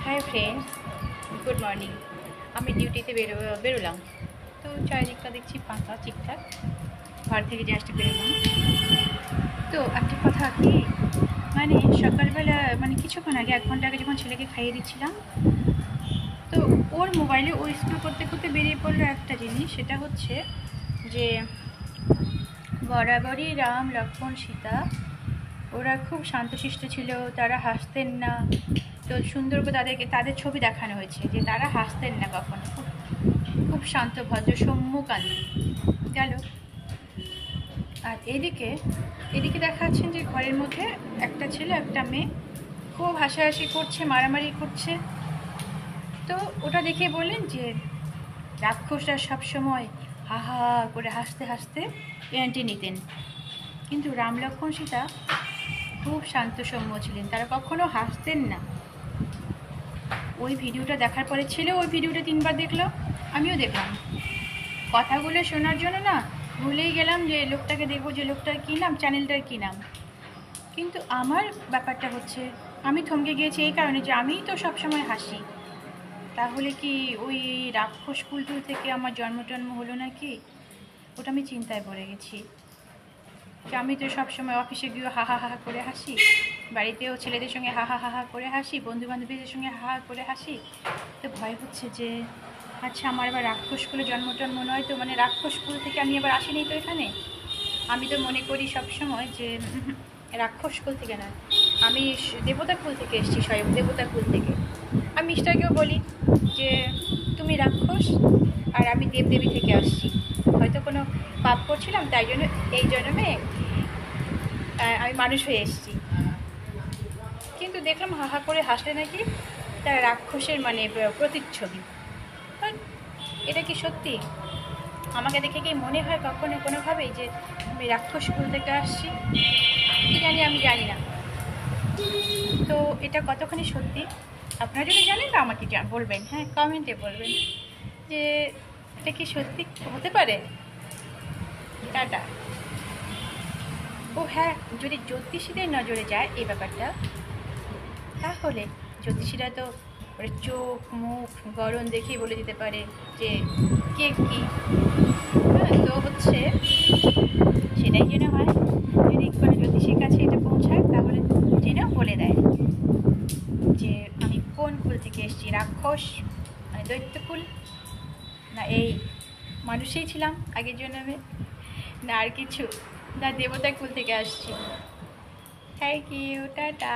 Hi friends, good morning. আমি ডিউটিতে বেরোলাম, তো চারিদিকটা দেখছি ফাঁকা ঠিকঠাক। ঘর থেকে জাস্ট বেরোলাম, তো একটা কথা কি, মানে সকালবেলা মানে কিছুক্ষণ আগে 1 ঘন্টা আগে যখন ছেলেকে খাইয়ে দিচ্ছিলাম, তো ওর মোবাইলে ও স্ক্রল করতে করতে বেরিয়ে পড়লো একটা জিনিস। সেটা হচ্ছে যে বরাবরই রাম লক্ষ্মণ সীতা ওরা খুব শান্তশিষ্ট ছিল, তারা হাসতেন না। তো সুন্দর করে তাদের ছবি দেখানো হয়েছে যে তারা হাসতেন না কখনো, খুব খুব শান্ত ভদ্র সৌম্যকান্তি গেল। আর এদিকে এদিকে দেখাচ্ছেন যে ঘরের মধ্যে একটা ছেলে একটা মেয়ে খুব হাসাহাসি করছে, মারামারি করছে। তো ওটা দেখে বললেন যে রাক্ষসরা সবসময় হা হা করে হাসতে হাসতে এন্ট্রি নিতেন, কিন্তু রাম লক্ষ্মণ সীতা খুব শান্ত সৌম্য ছিলেন, তারা কখনো হাসতেন না। ওই ভিডিওটা দেখার পরে ছেলে ওই ভিডিওটা 3বার দেখলো, আমিও দেখলাম। কথাগুলো শোনার জন্য না ভুলেই গেলাম যে লোকটাকে দেখবো, যে লোকটার কী নাম, চ্যানেলটার কী নাম। কিন্তু আমার ব্যাপারটা হচ্ছে আমি থমকে গিয়েছি এই কারণে যে আমিই তো সবসময় হাসি। তাহলে কি ওই রাক্ষস কুলটুল থেকে আমার জন্ম হলো নাকি? ওটা আমি চিন্তায় পড়ে গেছি যে আমি তো সবসময় অফিসে গিয়েও হা হা হা করে হাসি, বাড়িতেও ছেলেদের সঙ্গে হা হা হা করে হাসি, বন্ধু বান্ধবীদের সঙ্গে হা হা করে হাসি। তো ভয় হচ্ছে যে আচ্ছা আমার আবার রাক্ষস কুলে জন্ম নয় তো, মানে রাক্ষস কুল থেকে আমি আবার আসিনি তো এখানে। আমি তো মনে করি সবসময় যে রাক্ষস কুল থেকে নয়, আমি দেবতা কুল থেকে এসেছি, স্বয়ং দেবতা কুল থেকে। আমি মিস্টারকেও বলি যে তুমি রাক্ষস আর আমি দেবদেবী থেকে আসছি, হয়তো কোনো পাপ করছিলাম তাই জন্য এই জন্মে আমি মানুষ হয়ে এসেছি। কিন্তু দেখলাম হা হা করে হাসলে নাকি তারা রাক্ষসের মানে প্রতিচ্ছবি। এটা কি সত্যি? আমাকে দেখে কি মনে হয় কখনো কোনোভাবেই যে আমি রাক্ষস কুল থেকে আসছি? কি জানি, আমি জানি না। তো এটা কতখানি সত্যি আপনারা যদি জানেন তো আমাকে বলবেন, হ্যাঁ কমেন্টে বলবেন যে এটা কি সত্যি হতে পারে। টাটা। ও হ্যাঁ, যদি জ্যোতিষীদের নজরে যায় এই ব্যাপারটা, তাহলে জ্যোতিষীরা তো চোখ মুখ গড়ন দেখেই বলে দিতে পারে যে কে কী। তো হচ্ছে সেটাই যেন হয়, যদি কোনো জ্যোতিষীর কাছে এটা পৌঁছায় তাহলে যেন বলে দেয় যে আমি কোন কুল থেকে এসেছি, রাক্ষস মানে দৈত্যকুল, না এই মানুষই ছিলাম আগের জন্মে, না আর কিছু, না দেবতা কুল থেকে আসছি। Thank you, tata.